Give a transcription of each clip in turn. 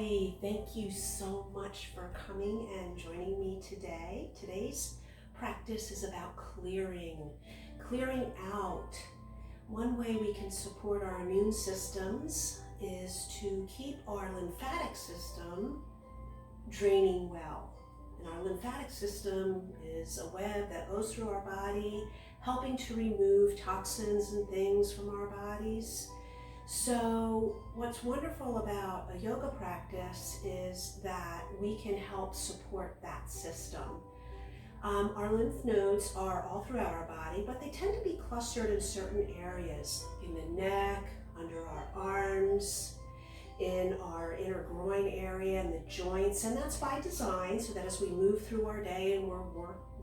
Hi, thank you so much for coming and joining me today. Today's practice is about clearing out. One way we can support our immune systems is to keep our lymphatic system draining well. And our lymphatic system is a web that goes through our body, helping to remove toxins and things from our bodies. So what's wonderful about a yoga practice is that we can help support that system. Our lymph nodes are all throughout our body, but they tend to be clustered in certain areas, in the neck, under our arms, in our inner groin area and the joints, and that's by design, so that as we move through our day and we're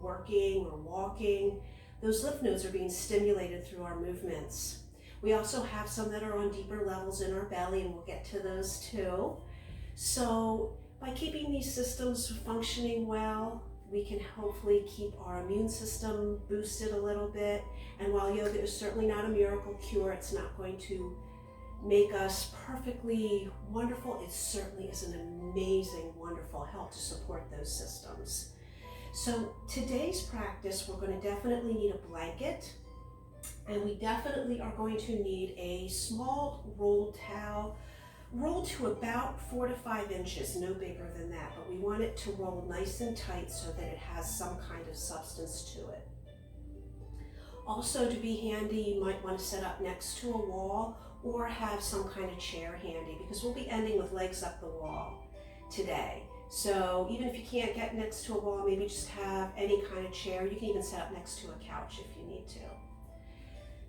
working or walking, those lymph nodes are being stimulated through our movements. We also have some that are on deeper levels in our belly, and we'll get to those too. So by keeping these systems functioning well, we can hopefully keep our immune system boosted a little bit. And while yoga is certainly not a miracle cure, it's not going to make us perfectly wonderful. It certainly is an amazing, wonderful help to support those systems. So today's practice, we're going to definitely need a blanket. And we definitely are going to need a small rolled towel, rolled to about 4 to 5 inches, no bigger than that, but we want it to roll nice and tight so that it has some kind of substance to it. Also, to be handy, you might want to set up next to a wall or have some kind of chair handy, because we'll be ending with legs up the wall today. So even if you can't get next to a wall, maybe just have any kind of chair. You can even set up next to a couch if you need to.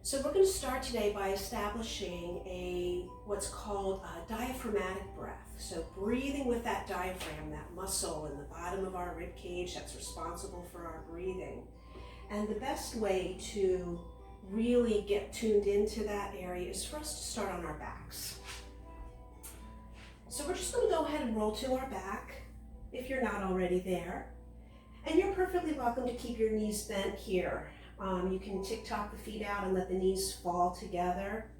So we're going to start today by establishing what's called a diaphragmatic breath. So breathing with that diaphragm, that muscle in the bottom of our rib cage that's responsible for our breathing. And the best way to really get tuned into that area is for us to start on our backs. So we're just going to go ahead and roll to our back if you're not already there. And you're perfectly welcome to keep your knees bent here. You can tick-tock the feet out and let the knees fall together.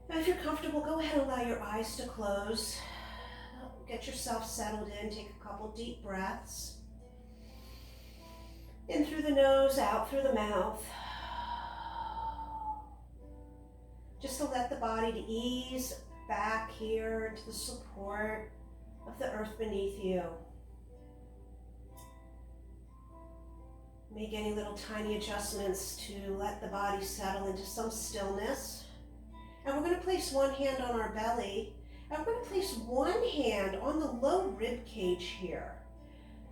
Now, if you're comfortable, go ahead and allow your eyes to close. Get yourself settled in. Take a couple deep breaths. In through the nose, out through the mouth. Just to let the body to ease back here into the support of the earth beneath you. Make any little tiny adjustments to let the body settle into some stillness. And we're going to place one hand on our belly, and we're going to place one hand on the low rib cage here.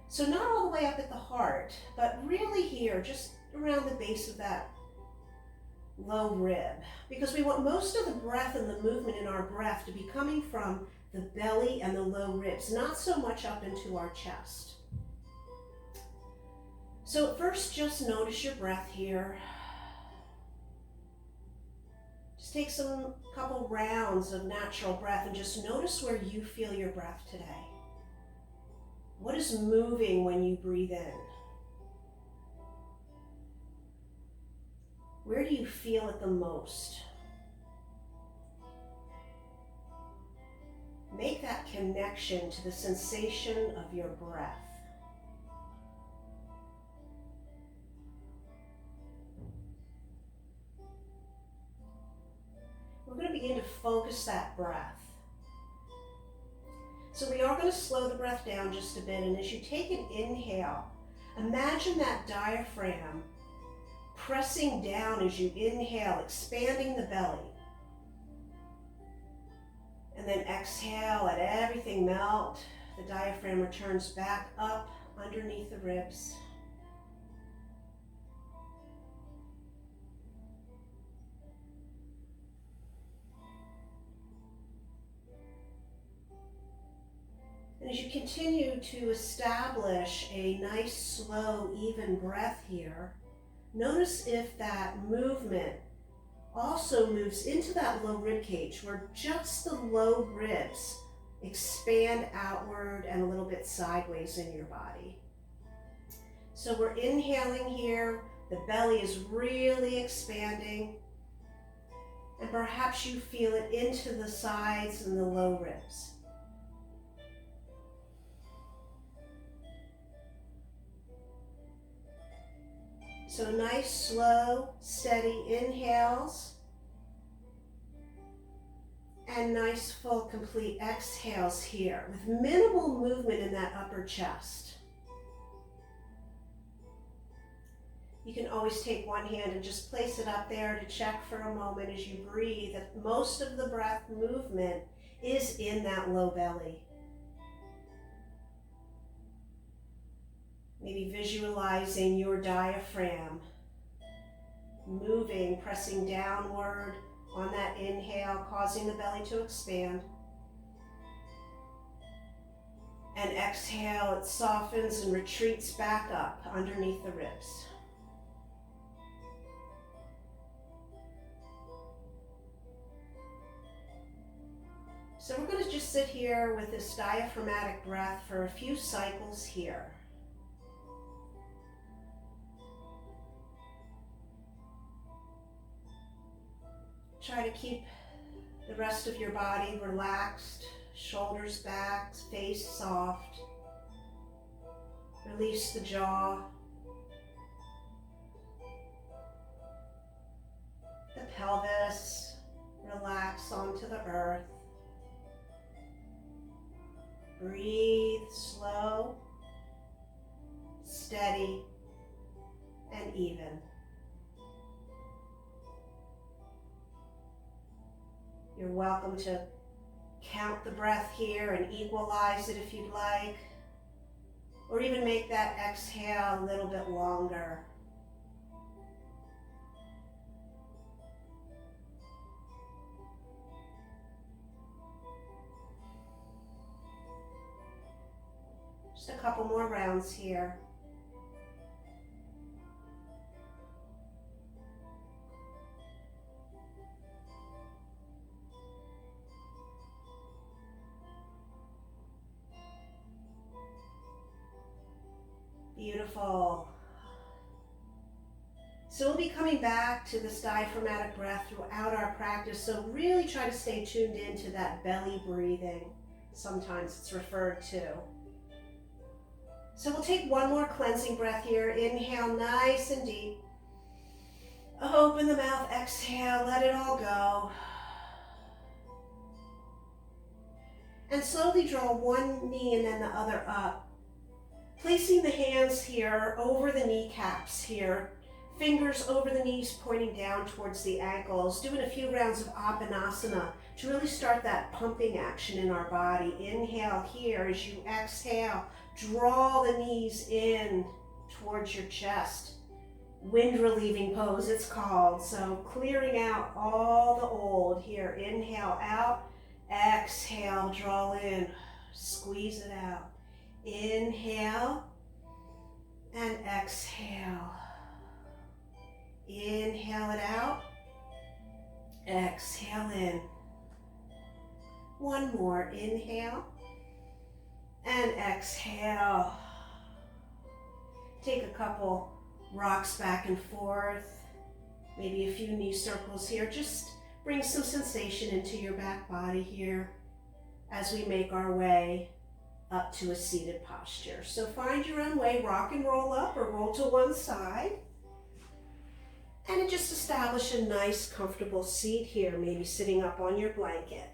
So not all the way up at the heart, but really here, just around the base of that low rib. Because we want most of the breath and the movement in our breath to be coming from the belly and the low ribs, not so much up into our chest. So at first, just notice your breath here. Just take some couple rounds of natural breath and just notice where you feel your breath today. What is moving when you breathe in? Where do you feel it the most? Make that connection to the sensation of your breath. We're going to begin to focus that breath. So we are going to slow the breath down just a bit, and as you take an inhale, imagine that diaphragm pressing down as you inhale, expanding the belly. And then exhale, let everything melt. The diaphragm returns back up underneath the ribs. And as you continue to establish a nice, slow, even breath here, notice if that movement also moves into that low rib cage, where just the low ribs expand outward and a little bit sideways in your body. So we're inhaling here, the belly is really expanding, and perhaps you feel it into the sides and the low ribs. So nice, slow, steady inhales and nice, full, complete exhales here with minimal movement in that upper chest. You can always take one hand and just place it up there to check for a moment as you breathe that most of the breath movement is in that low belly. Maybe visualizing your diaphragm moving, pressing downward on that inhale, causing the belly to expand. And exhale, it softens and retreats back up underneath the ribs. So we're going to just sit here with this diaphragmatic breath for a few cycles here. Try to keep the rest of your body relaxed, shoulders back, face soft. Release the jaw. The pelvis, relax onto the earth. Breathe slow, steady, and even. You're welcome to count the breath here and equalize it if you'd like, or even make that exhale a little bit longer. Just a couple more rounds here. Beautiful. So we'll be coming back to this diaphragmatic breath throughout our practice, so really try to stay tuned into that belly breathing. Sometimes it's referred to. So we'll take one more cleansing breath here. Inhale nice and deep. Open the mouth, exhale, let it all go. And slowly draw one knee and then the other up. Placing the hands here over the kneecaps here. Fingers over the knees pointing down towards the ankles. Doing a few rounds of Apanasana to really start that pumping action in our body. Inhale here as you exhale. Draw the knees in towards your chest. Wind relieving pose it's called. So clearing out all the old here. Inhale out. Exhale, draw in. Squeeze it out. Inhale and exhale. Inhale it out. Exhale in. One more. Inhale and exhale. Take a couple rocks back and forth. Maybe a few knee circles here. Just bring some sensation into your back body here as we make our way up to a seated posture. So find your own way. Rock and roll up or roll to one side. And just establish a nice, comfortable seat here, maybe sitting up on your blanket.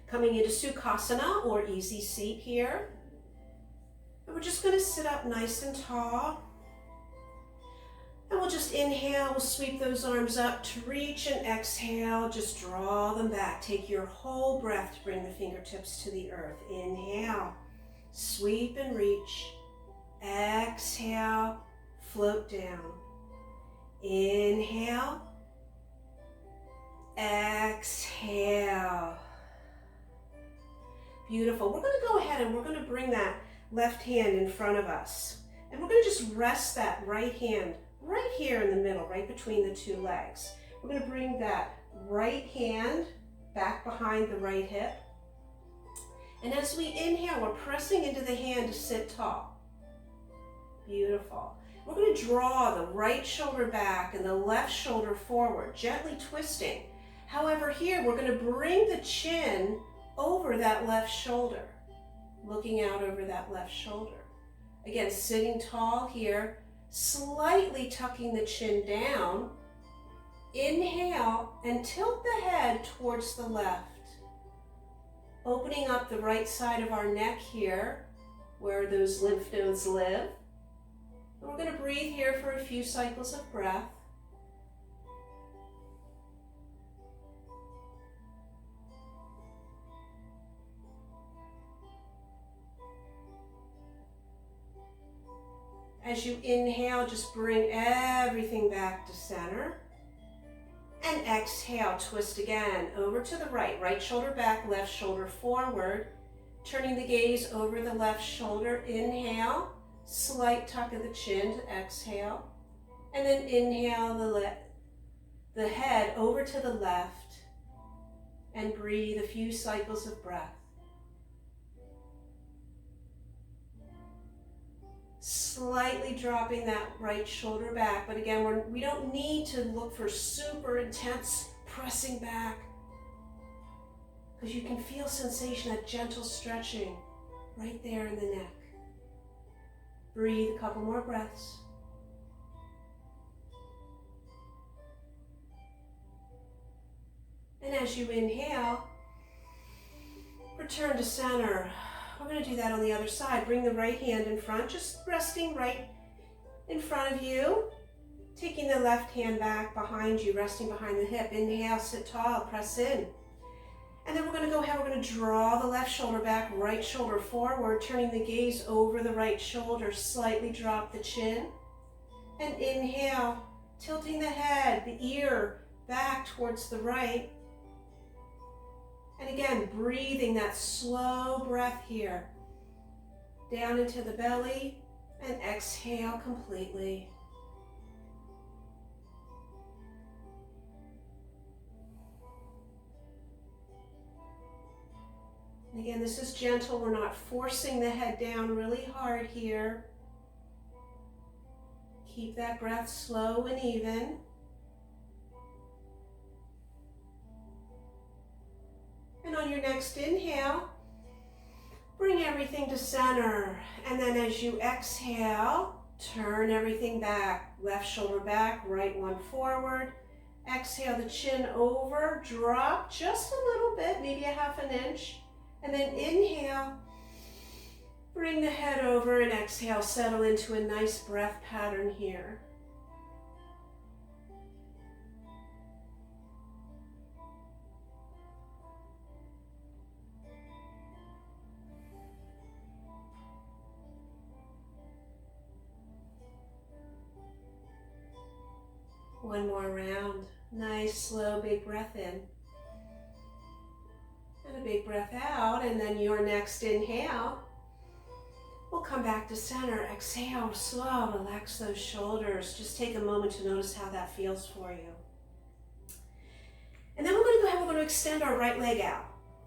Coming into Sukhasana or easy seat here. And we're just going to sit up nice and tall. And we'll just inhale, we'll sweep those arms up to reach, and exhale, just draw them back. Take your whole breath to bring the fingertips to the earth. Inhale, sweep and reach. Exhale, float down. Inhale, exhale. Beautiful. We're going to go ahead and we're going to bring that left hand in front of us. And we're going to just rest that right hand right here in the middle, right between the two legs. We're going to bring that right hand back behind the right hip. And as we inhale, we're pressing into the hand to sit tall. Beautiful. We're going to draw the right shoulder back and the left shoulder forward, gently twisting. However, here we're going to bring the chin over that left shoulder, looking out over that left shoulder. Again, sitting tall here, Slightly tucking the chin down. Inhale and tilt the head towards the left. Opening up the right side of our neck here, where those lymph nodes live. And we're going to breathe here for a few cycles of breath. As you inhale, just bring everything back to center. And exhale, twist again, over to the right. Right shoulder back, left shoulder forward. Turning the gaze over the left shoulder. Inhale, slight tuck of the chin to exhale. And then inhale the head over to the left. And breathe a few cycles of breath. Slightly dropping that right shoulder back, but again, we don't need to look for super intense pressing back, because you can feel sensation, that gentle stretching right there in the neck. Breathe a couple more breaths. And as you inhale, return to center. We're going to do that on the other side. Bring the right hand in front, just resting right in front of you. Taking the left hand back behind you, resting behind the hip. Inhale, sit tall, press in. And then we're going to go ahead, we're going to draw the left shoulder back, right shoulder forward, turning the gaze over the right shoulder, slightly drop the chin. And inhale, tilting the head, the ear back towards the right. And again, breathing that slow breath here. Down into the belly and exhale completely. And again, this is gentle. We're not forcing the head down really hard here. Keep that breath slow and even. And on your next inhale, bring everything to center. And then as you exhale, turn everything back. Left shoulder back, right one forward. Exhale the chin over, drop just a little bit, maybe a half an inch. And then inhale, bring the head over, and exhale, settle into a nice breath pattern here. One more round. Nice, slow, big breath in. And a big breath out. And then your next inhale, we'll come back to center. Exhale, slow, relax those shoulders. Just take a moment to notice how that feels for you. And then we're going to go ahead, we're going to extend our right leg out.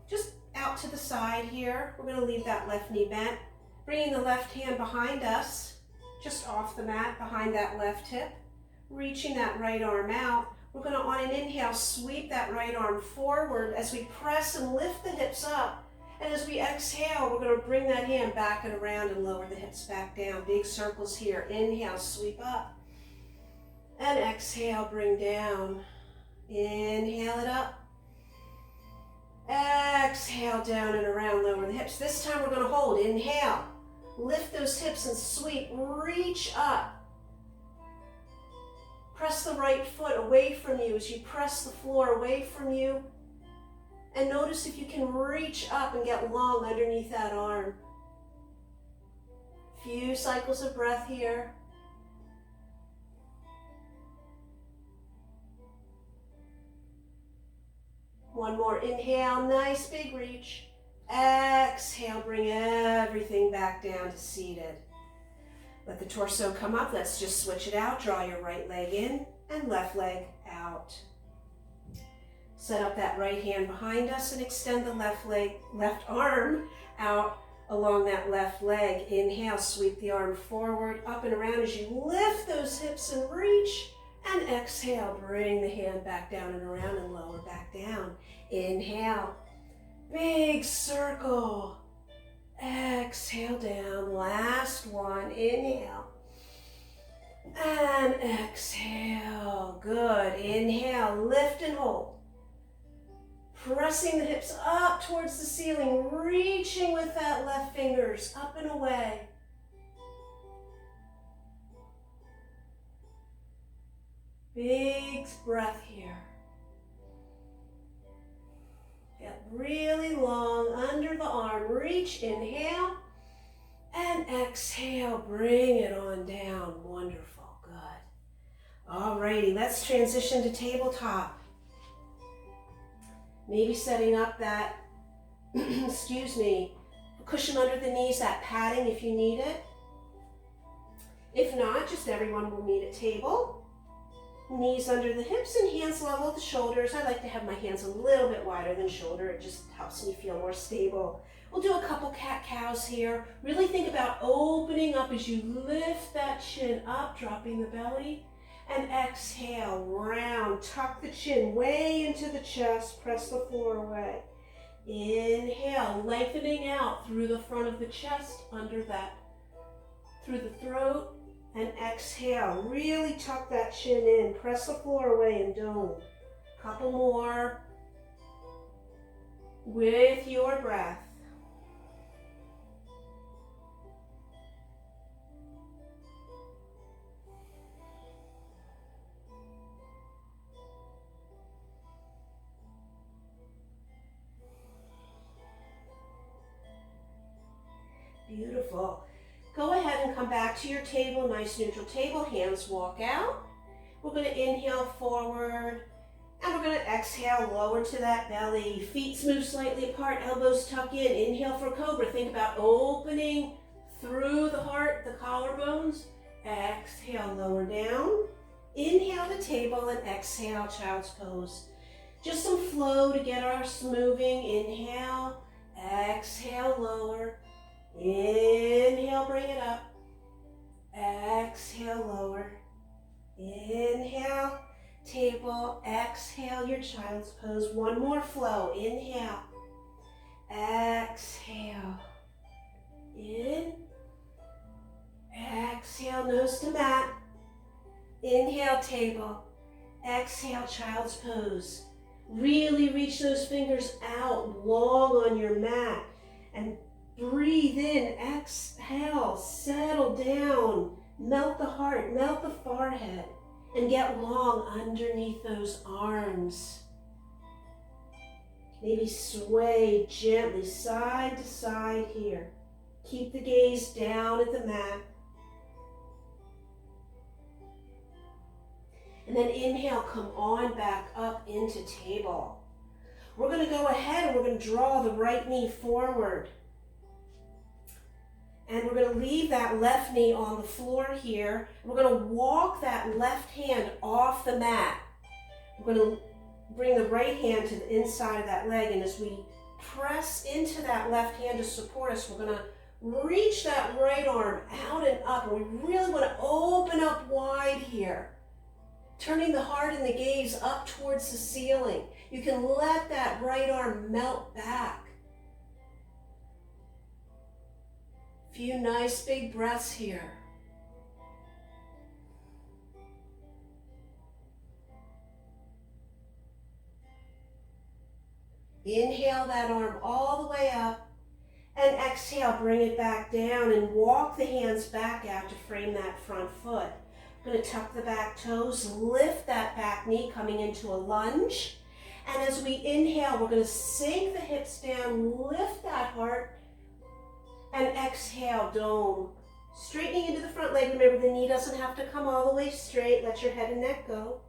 Just out to the side here. We're going to leave that left knee bent. Bringing the left hand behind us, just off the mat, behind that left hip. Reaching that right arm out. We're going to, on an inhale, sweep that right arm forward as we press and lift the hips up. And as we exhale, we're going to bring that hand back and around and lower the hips back down. Big circles here. Inhale, sweep up. And exhale, bring down. Inhale it up. Exhale, down and around, lower the hips. This time we're going to hold. Inhale. Lift those hips and sweep. Reach up. Press the right foot away from you as you press the floor away from you. And notice if you can reach up and get long underneath that arm. Few cycles of breath here. One more inhale, nice big reach. Exhale, bring everything back down to seated. Let the torso come up. Let's just switch it out. Draw your right leg in and left leg out. Set up that right hand behind us and extend the left arm out along that left leg. Inhale, sweep the arm forward, up and around as you lift those hips and reach. And exhale, bring the hand back down and around and lower back down. Inhale, big circle. Exhale down, last one, inhale. And exhale. Good. Inhale, lift and hold. Pressing the hips up towards the ceiling, reaching with that left fingers up and away. Big breath here. Get really long under the arm. Reach, inhale, and exhale. Bring it on down. Wonderful. Good. Alrighty, let's transition to tabletop. Maybe setting up that, excuse me, cushion under the knees, that padding if you need it. If not, just everyone will meet at table. Knees under the hips and hands level at the shoulders. I like to have my hands a little bit wider than shoulder. It just helps me feel more stable. We'll do a couple cat-cows here. Really think about opening up as you lift that chin up, dropping the belly. And exhale, round, tuck the chin way into the chest, press the floor away. Inhale, lengthening out through the front of the chest, under that, through the throat. And exhale, really tuck that chin in, press the floor away and dome. Couple more with your breath. Beautiful. Go ahead and come back to your table, nice neutral table, hands walk out. We're going to inhale forward, and we're going to exhale, lower to that belly. Feet move slightly apart, elbows tuck in. Inhale for cobra. Think about opening through the heart, the collarbones. Exhale, lower down. Inhale the table and exhale, child's pose. Just some flow to get us moving. Inhale, exhale, lower. Inhale, bring it up. Exhale, lower. Inhale, table. Exhale, your child's pose. One more flow. Inhale. Exhale. In. Exhale, nose to mat. Inhale, table. Exhale, child's pose. Really reach those fingers out long on your mat. And breathe in, exhale, settle down, melt the heart, melt the forehead, and get long underneath those arms. Maybe sway gently side to side here. Keep the gaze down at the mat. And then inhale, come on back up into table. We're going to go ahead and we're going to draw the right knee forward. And we're going to leave that left knee on the floor here. We're going to walk that left hand off the mat. We're going to bring the right hand to the inside of that leg. And as we press into that left hand to support us, we're going to reach that right arm out and up. And we really want to open up wide here. Turning the heart and the gaze up towards the ceiling. You can let that right arm melt back. Few nice big breaths here. Inhale that arm all the way up and exhale, bring it back down and walk the hands back out to frame that front foot. I'm going to tuck the back toes, lift that back knee coming into a lunge. And as we inhale, we're going to sink the hips down, lift that heart, and exhale, dome. Straightening into the front leg. Remember, the knee doesn't have to come all the way straight. Let your head and neck go.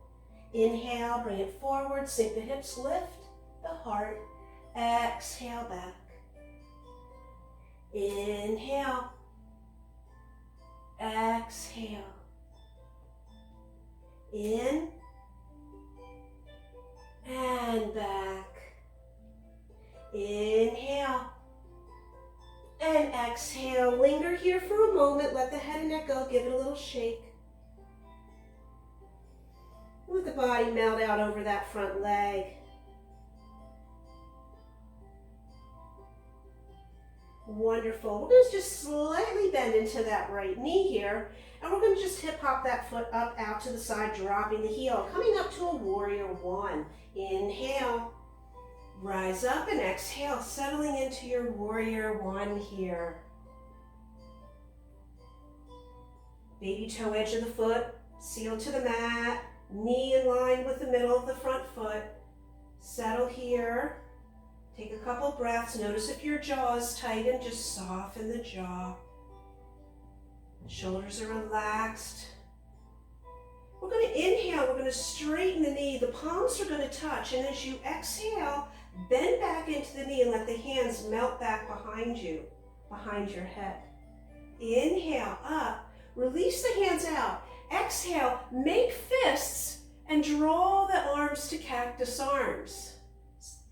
Inhale, bring it forward, sink the hips, lift the heart. Exhale back. Inhale. Exhale. In. And back. Inhale. And exhale. Linger here for a moment. Let the head and neck go. Give it a little shake. Let the body melt out over that front leg. Wonderful. We're going to just slightly bend into that right knee here, and we're going to just hip hop that foot up out to the side, dropping the heel, coming up to a warrior one. Inhale, rise up, and exhale, settling into your warrior one here. Baby toe edge of the foot, seal to the mat, knee in line with the middle of the front foot. Settle here. Take a couple breaths. Notice if your jaw is tightened, just soften the jaw. Shoulders are relaxed. We're going to inhale. We're going to straighten the knee. The palms are going to touch. And as you exhale, bend back into the knee and let the hands melt back behind you, behind your head. Inhale, up. Release the hands out. Exhale, make fists and draw the arms to cactus arms.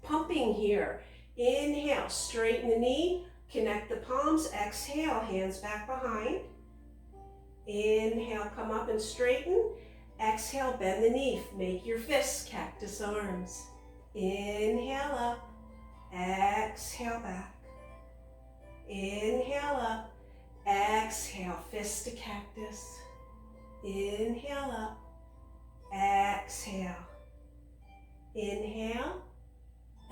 Pumping here. Inhale, straighten the knee, connect the palms. Exhale, hands back behind. Inhale, come up and straighten. Exhale, bend the knee, make your fists cactus arms. Inhale up, exhale back. Inhale up, exhale, fist to cactus. Inhale up, exhale. Inhale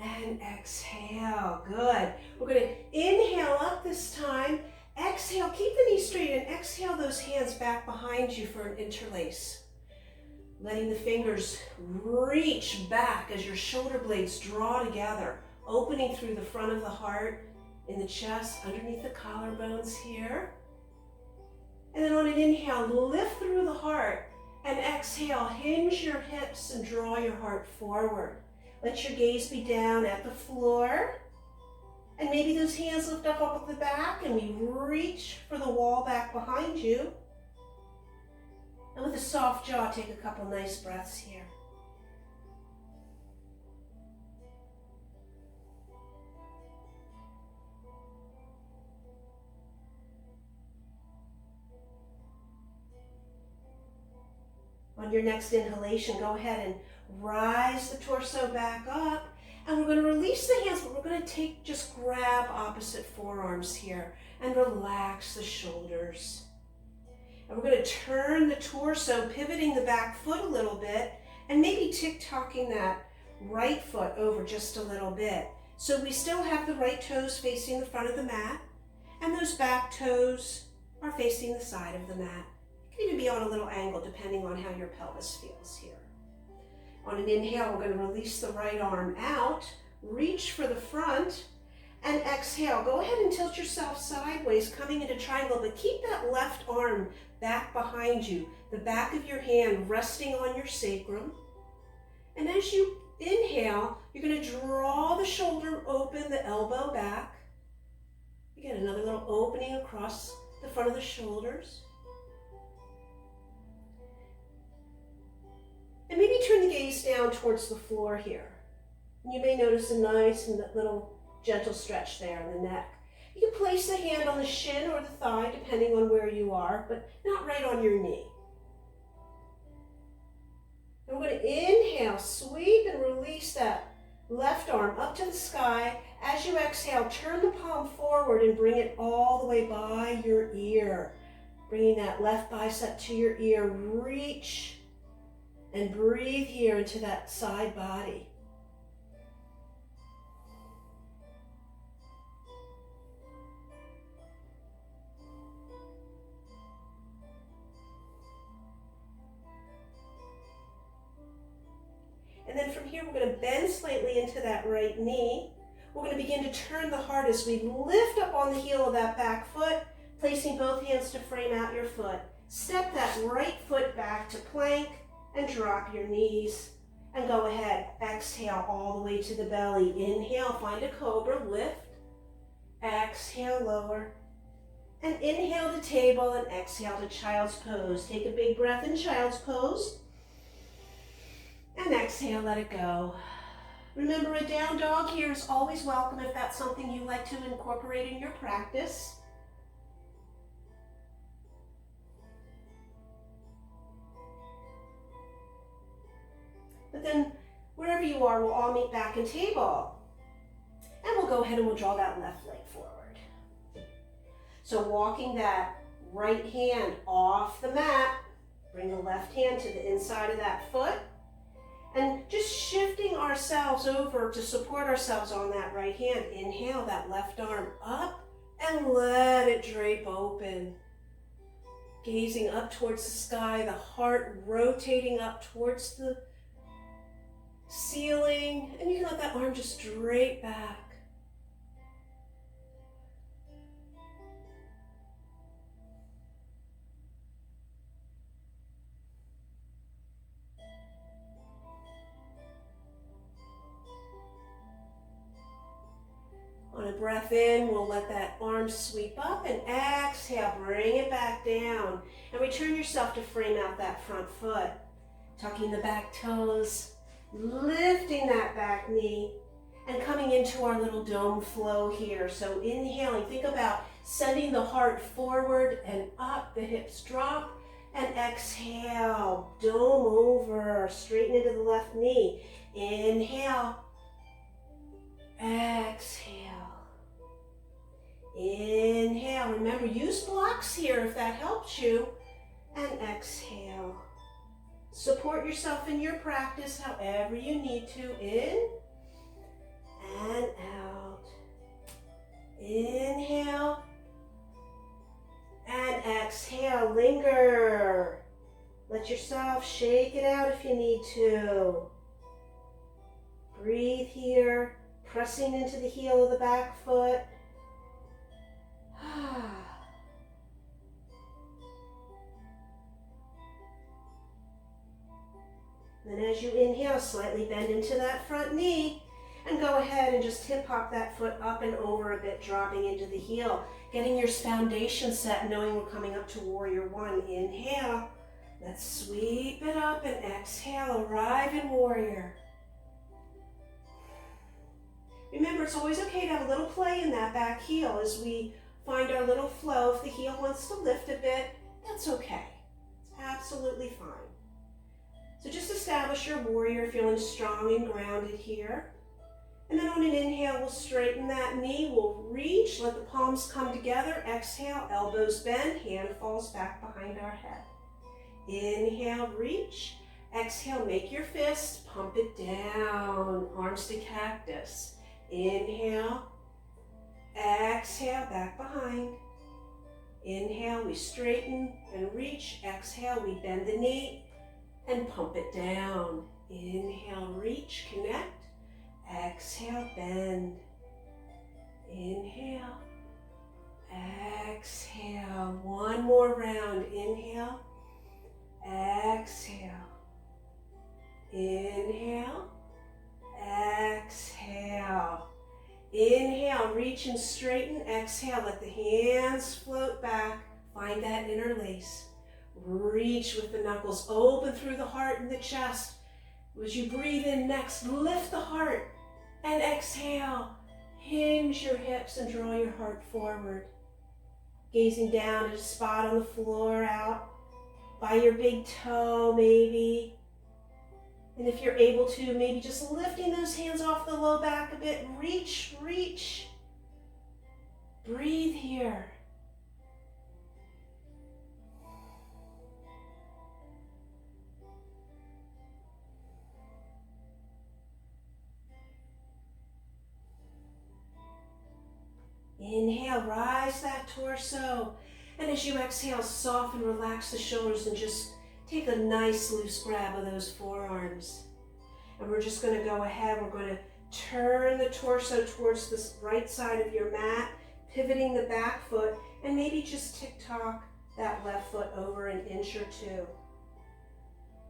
and exhale. Good. We're going to inhale up this time. Exhale, keep the knee straight and exhale those hands back behind you for an interlace. Letting the fingers reach back as your shoulder blades draw together, opening through the front of the heart, in the chest, underneath the collarbones here. And then on an inhale, lift through the heart, and exhale, hinge your hips and draw your heart forward. Let your gaze be down at the floor. And maybe those hands lift up at the back and we reach for the wall back behind you. And with a soft jaw, take a couple nice breaths here. On your next inhalation, go ahead and rise the torso back up. And we're going to release the hands, but we're going to just grab opposite forearms here and relax the shoulders. And we're going to turn the torso, pivoting the back foot a little bit, and maybe tick-tocking that right foot over just a little bit. So we still have the right toes facing the front of the mat, and those back toes are facing the side of the mat. It can even be on a little angle depending on how your pelvis feels here. On an inhale, we're going to release the right arm out, reach for the front, and exhale. Go ahead and tilt yourself sideways, coming into triangle, but keep that left arm back behind you, the back of your hand resting on your sacrum. And as you inhale, you're going to draw the shoulder open, the elbow back. You get another little opening across the front of the shoulders. And maybe turn the gaze down towards the floor here. And you may notice a nice and little gentle stretch there in the neck. You can place the hand on the shin or the thigh, depending on where you are, but not right on your knee. And we're going to inhale, sweep and release that left arm up to the sky. As you exhale, turn the palm forward and bring it all the way by your ear. Bringing that left bicep to your ear, reach and breathe here into that side body. And then from here, we're going to bend slightly into that right knee. We're going to begin to turn the heart as we lift up on the heel of that back foot, placing both hands to frame out your foot. Step that right foot back to plank and drop your knees. And go ahead, exhale all the way to the belly. Inhale, find a cobra, lift. Exhale, lower. And inhale to table and exhale to child's pose. Take a big breath in child's pose. And exhale, let it go. Remember, a down dog here is always welcome if that's something you like to incorporate in your practice. But then, wherever you are, we'll all meet back in table. And we'll go ahead and we'll draw that left leg forward. So walking that right hand off the mat, bring the left hand to the inside of that foot, and just shifting ourselves over to support ourselves on that right hand. Inhale that left arm up and let it drape open. Gazing up towards the sky, the heart rotating up towards the ceiling, and you can let that arm just drape back. On a breath in, we'll let that arm sweep up, and exhale, bring it back down. And return yourself to frame out that front foot. Tucking the back toes, lifting that back knee, and coming into our little dome flow here. So inhaling, think about sending the heart forward and up, the hips drop, and exhale, dome over, straighten into the left knee. Inhale, exhale. Inhale, remember, use blocks here if that helps you, and exhale. Support yourself in your practice however you need to, in and out. Inhale and exhale, linger. Let yourself shake it out if you need to. Breathe here, pressing into the heel of the back foot. Then as you inhale, slightly bend into that front knee and go ahead and just hip hop that foot up and over a bit, dropping into the heel. Getting your foundation set, knowing we're coming up to warrior one. Inhale, let's sweep it up, and exhale, arrive in warrior. Remember, it's always okay to have a little play in that back heel as we find our little flow. If the heel wants to lift a bit, that's okay. It's absolutely fine. So just establish your warrior, feeling strong and grounded here. And then on an inhale, we'll straighten that knee. We'll reach, let the palms come together. Exhale, elbows bend, hand falls back behind our head. Inhale, reach. Exhale, make your fist, pump it down, arms to cactus. Inhale, exhale, back behind. Inhale, we straighten and reach. Exhale, we bend the knee and pump it down. Inhale, reach, connect. Exhale, bend. Inhale, exhale. One more round. Inhale, exhale. Inhale, exhale. Inhale, reach and straighten. Exhale, let the hands float back. Find that interlace. Reach with the knuckles, open through the heart and the chest. As you breathe in next, lift the heart and exhale. Hinge your hips and draw your heart forward. Gazing down at a spot on the floor out by your big toe maybe. And if you're able to, maybe just lifting those hands off the low back a bit. Reach, reach. Breathe here. Inhale, rise that torso. And as you exhale, soften, relax the shoulders and just take a nice loose grab of those forearms. And we're just going to go ahead, we're going to turn the torso towards the right side of your mat, pivoting the back foot, and maybe just tick-tock that left foot over an inch or two.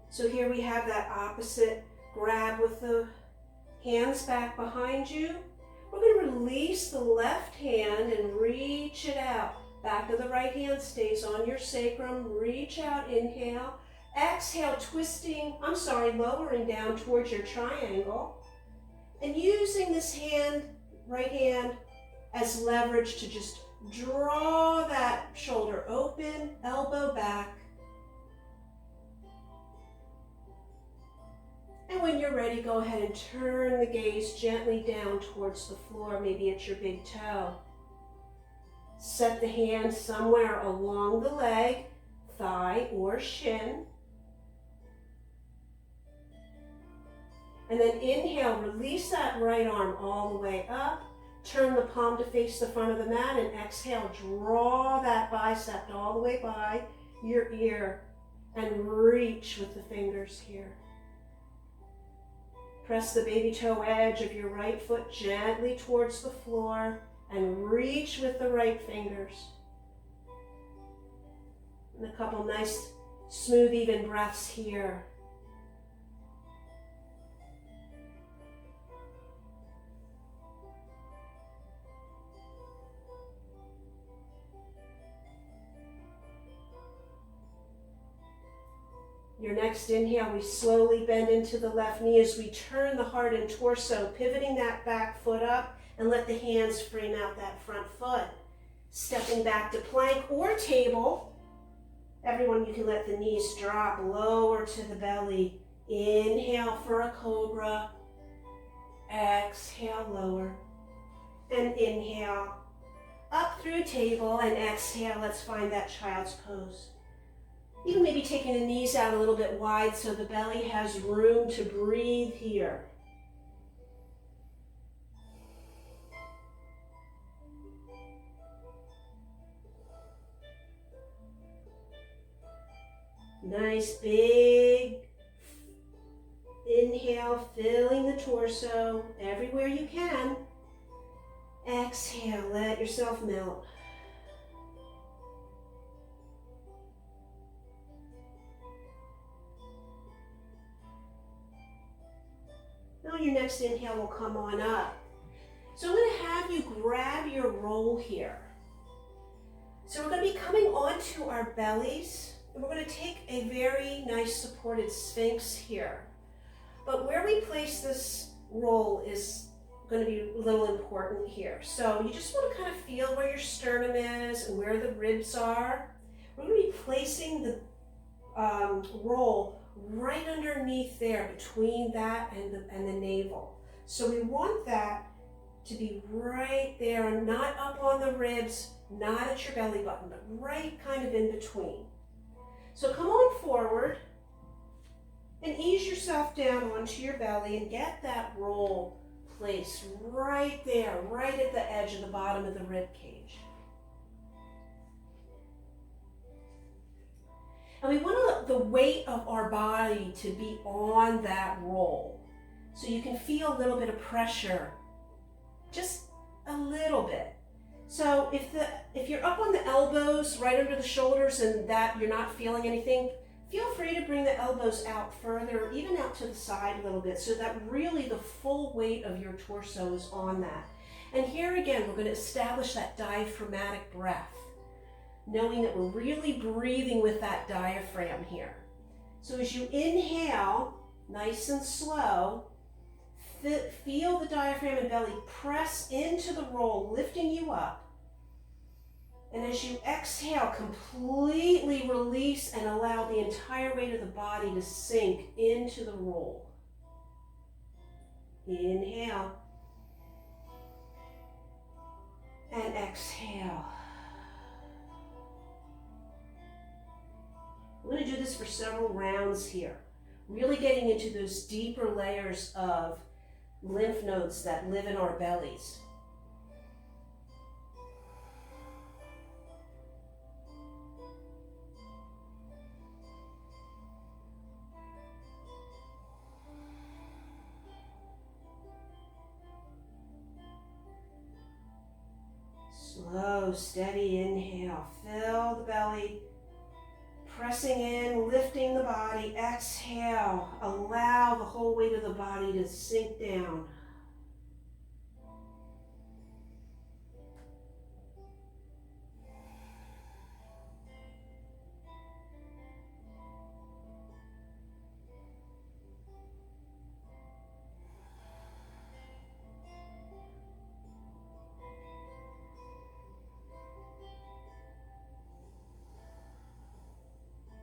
So here we have that opposite grab with the hands back behind you. We're going to release the left hand and reach it out. Back of the right hand stays on your sacrum. Reach out, inhale. Exhale, lowering down towards your triangle. And using this hand, right hand, as leverage to just draw that shoulder open, elbow back. And when you're ready, go ahead and turn the gaze gently down towards the floor, maybe at your big toe. Set the hand somewhere along the leg, thigh or shin. And then inhale, release that right arm all the way up. Turn the palm to face the front of the mat, and exhale, draw that bicep all the way by your ear and reach with the fingers here. Press the baby toe edge of your right foot gently towards the floor and reach with the right fingers. And a couple nice, smooth, even breaths here. Your next inhale, we slowly bend into the left knee as we turn the heart and torso, pivoting that back foot up, and let the hands frame out that front foot. Stepping back to plank or table. Everyone, you can let the knees drop lower to the belly. Inhale for a cobra. Exhale, lower. And inhale, up through table, and exhale, let's find that child's pose. Even maybe taking the knees out a little bit wide so the belly has room to breathe here. Nice big inhale, filling the torso everywhere you can. Exhale, let yourself melt. Now your next inhale will come on up. So I'm going to have you grab your roll here. So we're going to be coming onto our bellies, and we're going to take a very nice supported sphinx here. But where we place this roll is going to be a little important here. So you just want to kind of feel where your sternum is and where the ribs are. We're going to be placing the roll right underneath there, between that and the navel. So we want that to be right there, not up on the ribs, not at your belly button, but right kind of in between. So come on forward and ease yourself down onto your belly and get that roll placed right there, right at the edge of the bottom of the rib cage. And we want the weight of our body to be on that roll. So you can feel a little bit of pressure, just a little bit. So if you're up on the elbows, right under the shoulders, and that you're not feeling anything, feel free to bring the elbows out further, even out to the side a little bit, so that really the full weight of your torso is on that. And here again, we're going to establish that diaphragmatic breath, knowing that we're really breathing with that diaphragm here. So as you inhale, nice and slow, feel the diaphragm and belly press into the roll, lifting you up. And as you exhale, completely release and allow the entire weight of the body to sink into the roll. Inhale. And exhale. We're going to do this for several rounds here, really getting into those deeper layers of lymph nodes that live in our bellies. Slow, steady inhale. Fill the belly. Pressing in, lifting the body. Exhale. Allow the whole weight of the body to sink down.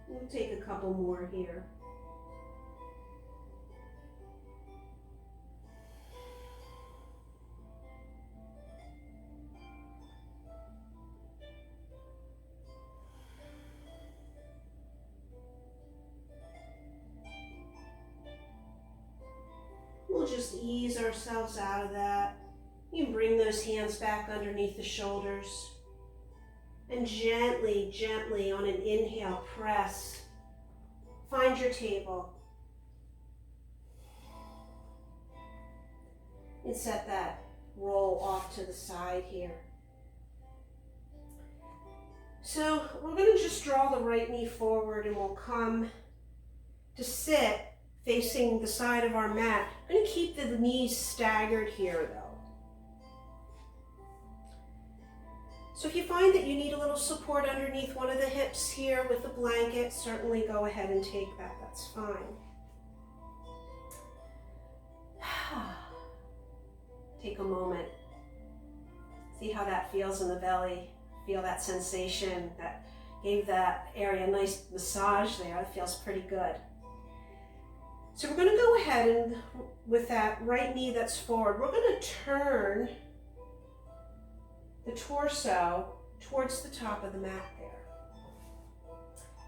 We'll take a couple more here. we'll just ease ourselves out of that. You can bring those hands back underneath the shoulders. And gently, gently on an inhale, press. Find your table. And set that roll off to the side here. So we're going to just draw the right knee forward and we'll come to sit facing the side of our mat. I'm going to keep the knees staggered here though. So if you find that you need a little support underneath one of the hips here with the blanket, certainly go ahead and take that, that's fine. Take a moment. See how that feels in the belly. Feel that sensation that gave that area a nice massage there. It feels pretty good. So we're going to go ahead and with that right knee that's forward, we're going to turn the torso towards the top of the mat there.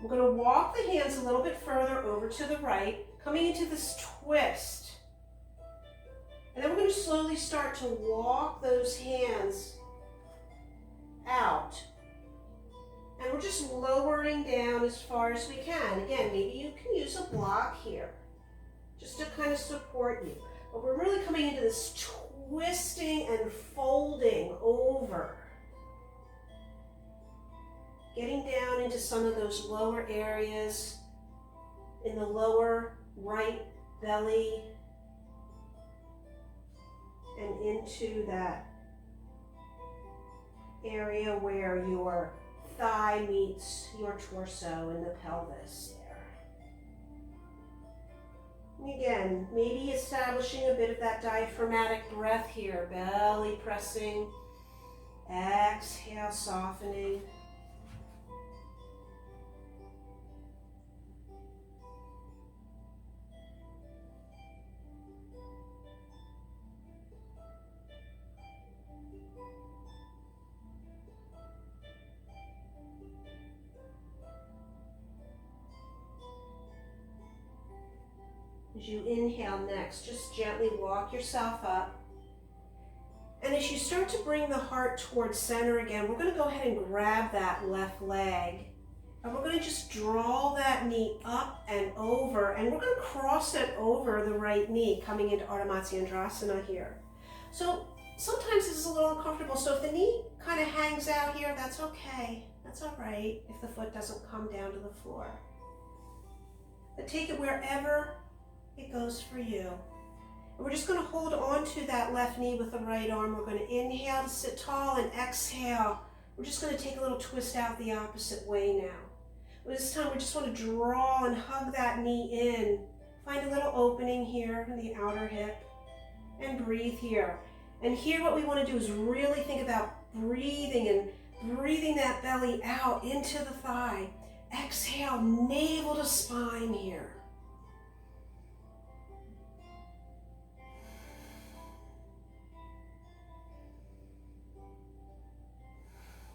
We're going to walk the hands a little bit further over to the right, coming into this twist. And then we're going to slowly start to walk those hands out. And we're just lowering down as far as we can. Again, maybe you can use a block here just to kind of support you. But we're really coming into this twisting and folding over. Getting down into some of those lower areas in the lower right belly and into that area where your thigh meets your torso in the pelvis there. And again, maybe establishing a bit of that diaphragmatic breath here, belly pressing, exhale, softening. As you inhale next, just gently walk yourself up. And as you start to bring the heart towards center again, we're going to go ahead and grab that left leg. And we're going to just draw that knee up and over. And we're going to cross it over the right knee, coming into Ardha Matsyendrasana here. So sometimes this is a little uncomfortable. So if the knee kind of hangs out here, that's okay. That's all right if the foot doesn't come down to the floor. But take it wherever it goes for you. And we're just going to hold on to that left knee with the right arm. We're going to inhale to sit tall and exhale. We're just going to take a little twist out the opposite way now. This time we just want to draw and hug that knee in. Find a little opening here in the outer hip and breathe here. And here what we want to do is really think about breathing and breathing that belly out into the thigh. Exhale, navel to spine here.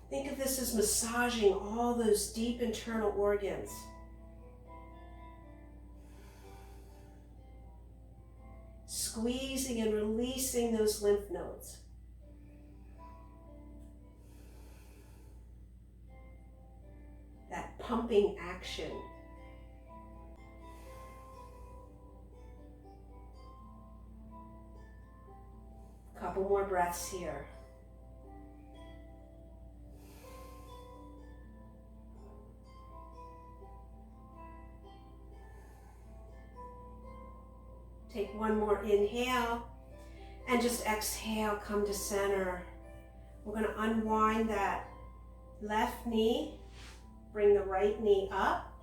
Think of this as massaging all those deep internal organs. Squeezing and releasing those lymph nodes. That pumping action. Couple more breaths here. Take one more inhale and just exhale, come to center. We're going to unwind that left knee, bring the right knee up,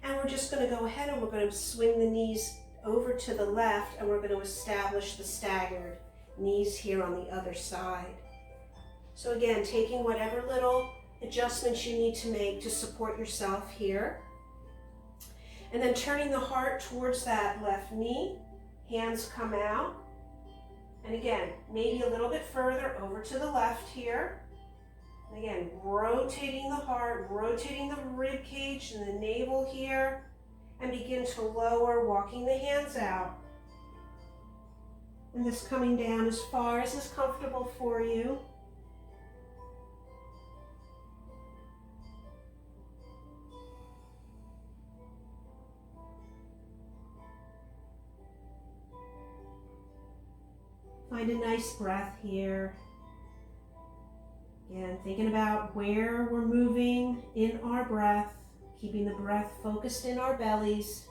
and we're just going to go ahead and we're going to swing the knees over to the left and we're going to establish the staggered knees here on the other side. So again, taking whatever little adjustments you need to make to support yourself here. And then turning the heart towards that left knee, hands come out. And again, maybe a little bit further over to the left here. And again, rotating the heart, rotating the rib cage and the navel here. And begin to lower, walking the hands out. And this coming down as far as is comfortable for you. Find a nice breath here. Again, thinking about where we're moving in our breath, keeping the breath focused in our bellies.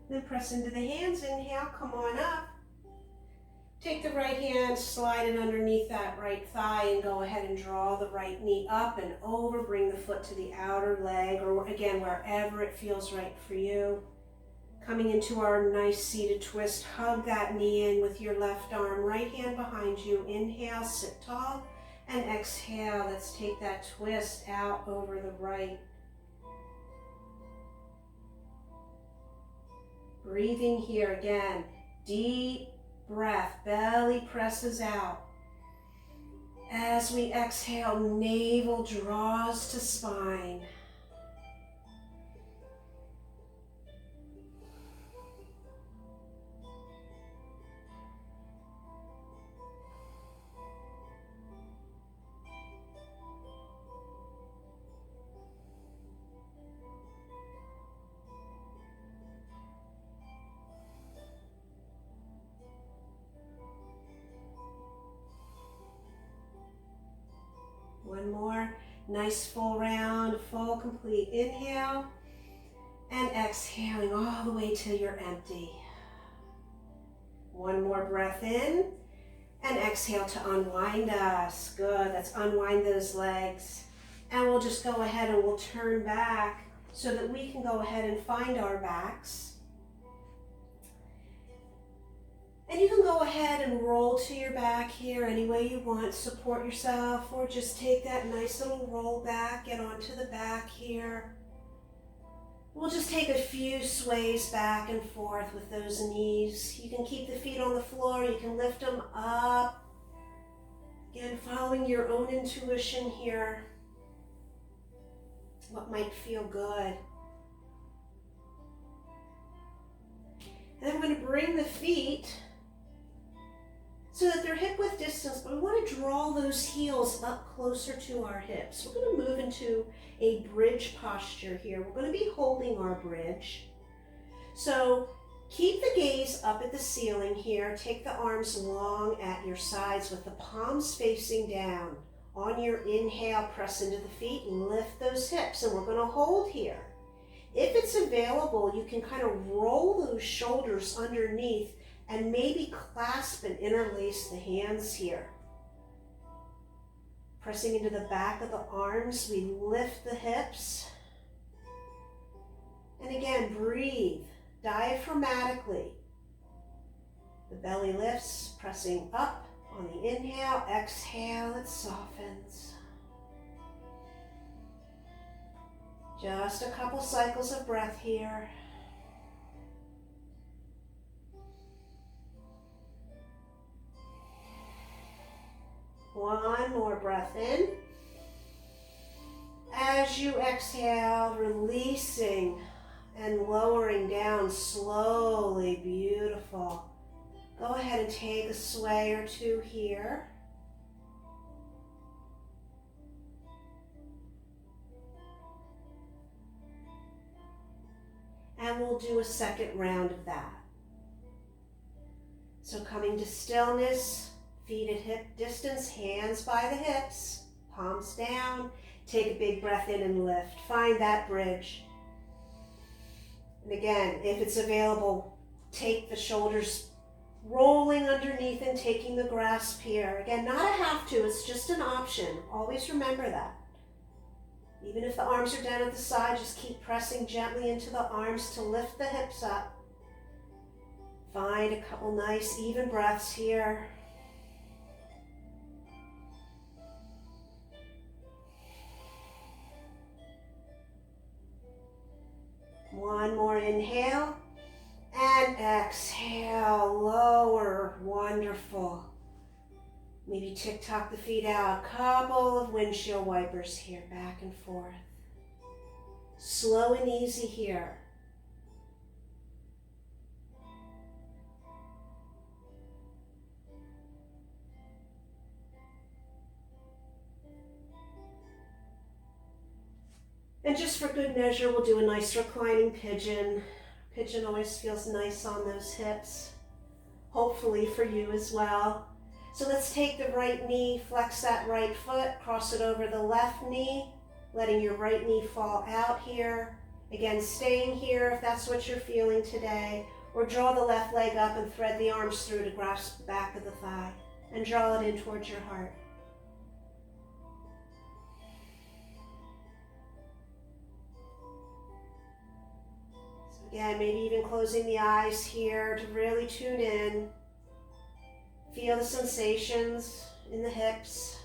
Then press into the hands. Inhale, come on up. Take the right hand, slide it underneath that right thigh, and go ahead and draw the right knee up and over. Bring the foot to the outer leg, or again, wherever it feels right for you. Coming into our nice seated twist, hug that knee in with your left arm, right hand behind you. Inhale, sit tall, and exhale. Let's take that twist out over the right. Breathing here again, deep breath, belly presses out. As we exhale, navel draws to spine. One more nice full round, full complete inhale, and exhaling all the way till you're empty. One more breath in, and exhale to unwind us. Good, let's unwind those legs. And we'll just go ahead and we'll turn back so that we can go ahead and find our backs. And you can go ahead and roll to your back here any way you want. Support yourself, or just take that nice little roll back, get onto the back here. We'll just take a few sways back and forth with those knees. You can keep the feet on the floor, you can lift them up. Again, following your own intuition here. What might feel good. And then we're going to bring the feet so that they're hip-width distance, but we want to draw those heels up closer to our hips. We're going to move into a bridge posture here. We're going to be holding our bridge. So keep the gaze up at the ceiling here. Take the arms long at your sides with the palms facing down. On your inhale, press into the feet and lift those hips, and we're going to hold here. If it's available, you can kind of roll those shoulders underneath and maybe clasp and interlace the hands here. Pressing into the back of the arms, we lift the hips. And again, breathe diaphragmatically. The belly lifts, pressing up on the inhale. Exhale, it softens. Just a couple cycles of breath here. One more breath in. As you exhale, releasing and lowering down slowly. Beautiful. Go ahead and take a sway or two here. And we'll do a second round of that. So coming to stillness, feet at hip distance, hands by the hips, palms down. Take a big breath in and lift. Find that bridge. And again, if it's available, take the shoulders rolling underneath and taking the grasp here. Again, not a have to, it's just an option. Always remember that. Even if the arms are down at the side, just keep pressing gently into the arms to lift the hips up. Find a couple nice even breaths here. One more inhale and exhale, lower. Wonderful. Maybe tick-tock the feet out. Couple of windshield wipers here, back and forth. Slow and easy here. And just for good measure, we'll do a nice reclining pigeon. Pigeon always feels nice on those hips. Hopefully for you as well. So let's take the right knee, flex that right foot, cross it over the left knee, letting your right knee fall out here. Again, staying here if that's what you're feeling today, or draw the left leg up and thread the arms through to grasp the back of the thigh and draw it in towards your heart. So again, maybe even closing the eyes here to really tune in. Feel the sensations in the hips.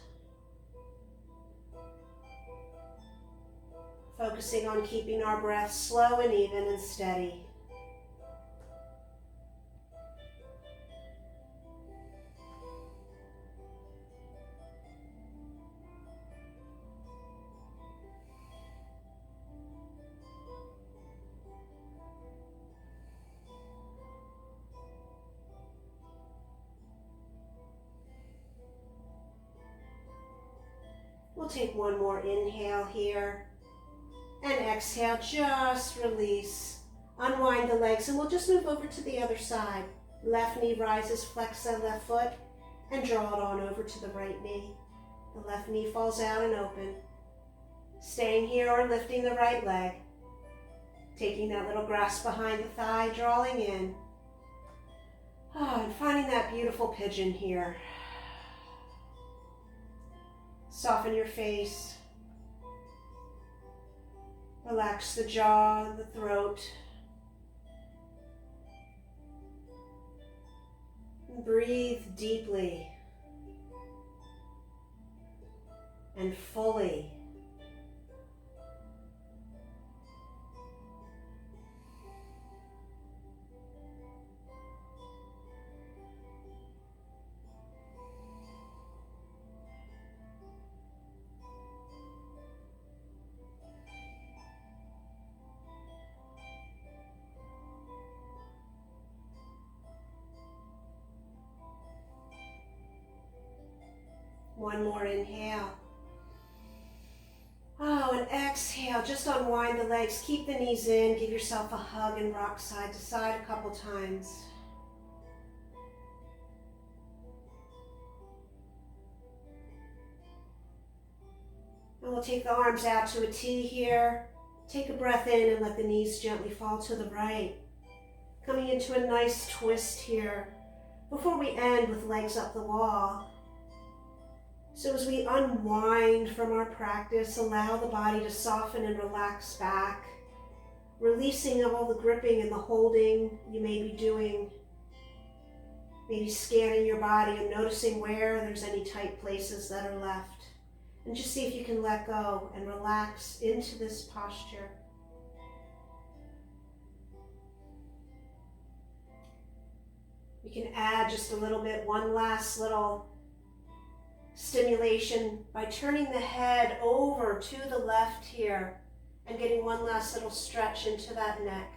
Focusing on keeping our breath slow and even and steady. We'll take one more inhale here. And exhale, just release. Unwind the legs and we'll just move over to the other side. Left knee rises, flex the left foot and draw it on over to the right knee. The left knee falls out and open. Staying here or lifting the right leg. Taking that little grasp behind the thigh, drawing in. And finding that beautiful pigeon here. Soften your face. Relax the jaw and the throat. And breathe deeply and fully. One more inhale. Oh, and exhale. Just unwind the legs. Keep the knees in. Give yourself a hug and rock side to side a couple times. And we'll take the arms out to a T here. Take a breath in and let the knees gently fall to the right. Coming into a nice twist here before we end with legs up the wall. So as we unwind from our practice, allow the body to soften and relax back, releasing of all the gripping and the holding you may be doing. Maybe scanning your body and noticing where there's any tight places that are left. And just see if you can let go and relax into this posture. You can add just a little bit, one last little stimulation by turning the head over to the left here and getting one last little stretch into that neck.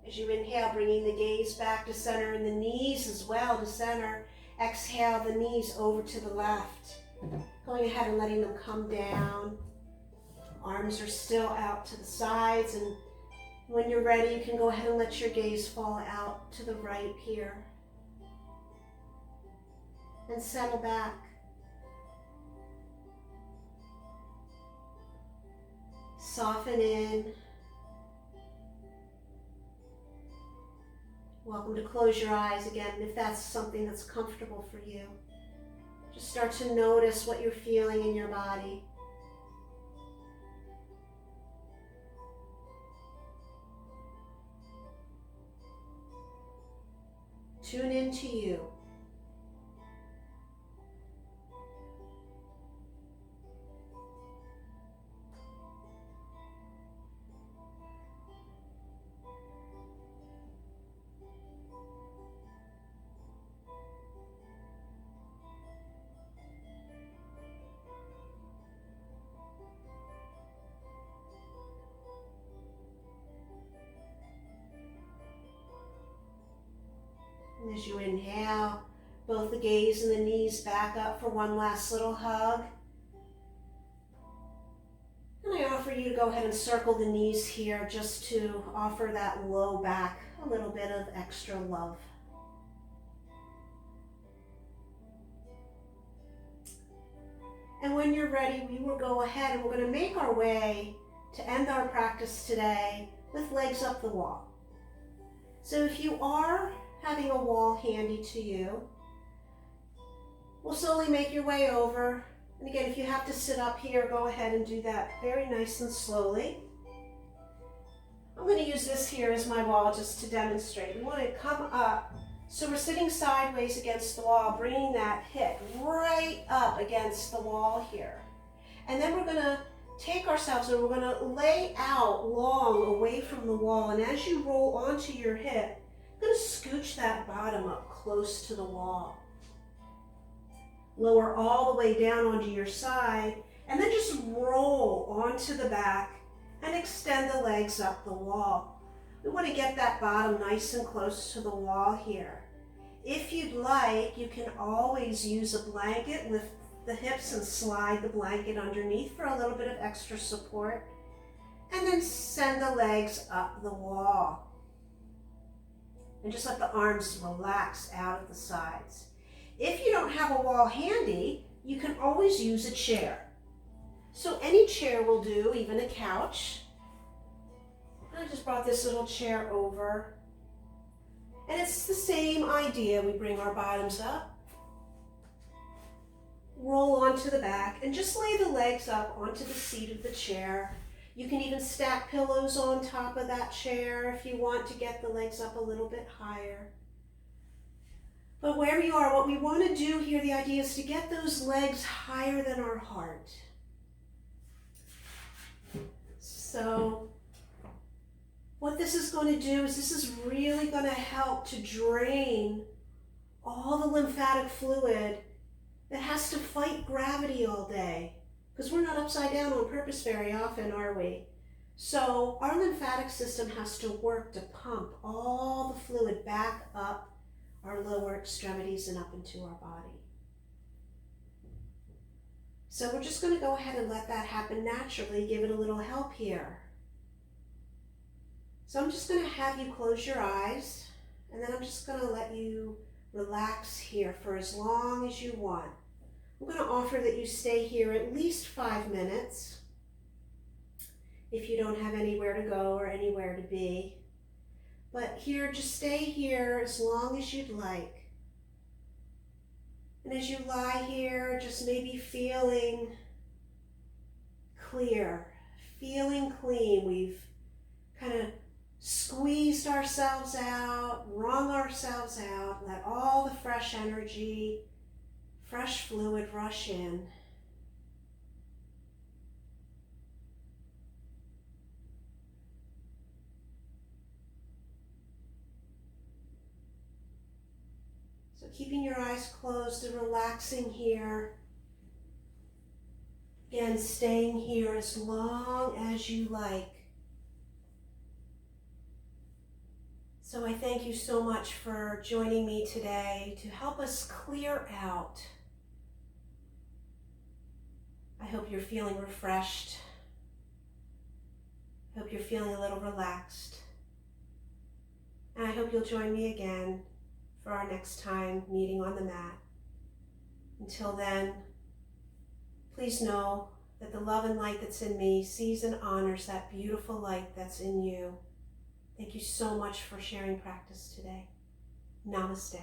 As you inhale, bringing the gaze back to center and the knees as well to center. Exhale, the knees over to the left. Going ahead and letting them come down. Arms are still out to the sides, and when you're ready, you can go ahead and let your gaze fall out to the right here. And settle back. Soften in. Welcome to close your eyes again if that's something that's comfortable for you. Just start to notice what you're feeling in your body. Tune into you. And as you inhale, both the gaze and the knees back up for one last little hug. And I offer you to go ahead and circle the knees here just to offer that low back a little bit of extra love. And when you're ready, we will go ahead and we're going to make our way to end our practice today with legs up the wall. So if you are having a wall handy to you, we'll slowly make your way over. And again, if you have to sit up here, go ahead and do that very nice and slowly. I'm going to use this here as my wall just to demonstrate. We want to come up, so we're sitting sideways against the wall, bringing that hip right up against the wall here. And then we're going to take ourselves and we're going to lay out long away from the wall. And as you roll onto your hip, I'm going to scooch that bottom up close to the wall. Lower all the way down onto your side, and then just roll onto the back and extend the legs up the wall. We want to get that bottom nice and close to the wall here. If you'd like, you can always use a blanket, lift the hips and slide the blanket underneath for a little bit of extra support, and then send the legs up the wall. And just let the arms relax out at the sides. If you don't have a wall handy, you can always use a chair. So any chair will do, even a couch. I just brought this little chair over. And it's the same idea. We bring our bottoms up, roll onto the back, and just lay the legs up onto the seat of the chair. You can even stack pillows on top of that chair if you want to get the legs up a little bit higher. But wherever you are, what we want to do here, the idea is to get those legs higher than our heart. So what this is going to do is this is really going to help to drain all the lymphatic fluid that has to fight gravity all day. Because we're not upside down on purpose very often, are we? So our lymphatic system has to work to pump all the fluid back up our lower extremities and up into our body. So we're just going to go ahead and let that happen naturally, give it a little help here. So I'm just going to have you close your eyes, and then I'm just going to let you relax here for as long as you want. I'm going to offer that you stay here at least 5 minutes if you don't have anywhere to go or anywhere to be. But here, just stay here as long as you'd like. And as you lie here, just maybe feeling clear, feeling clean. We've kind of squeezed ourselves out, wrung ourselves out, let all the fresh energy, fresh fluid rush in. So keeping your eyes closed and relaxing here. Again, staying here as long as you like. So I thank you so much for joining me today to help us clear out. I hope you're feeling refreshed. I hope you're feeling a little relaxed. And I hope you'll join me again for our next time meeting on the mat. Until then, please know that the love and light that's in me sees and honors that beautiful light that's in you. Thank you so much for sharing practice today. Namaste.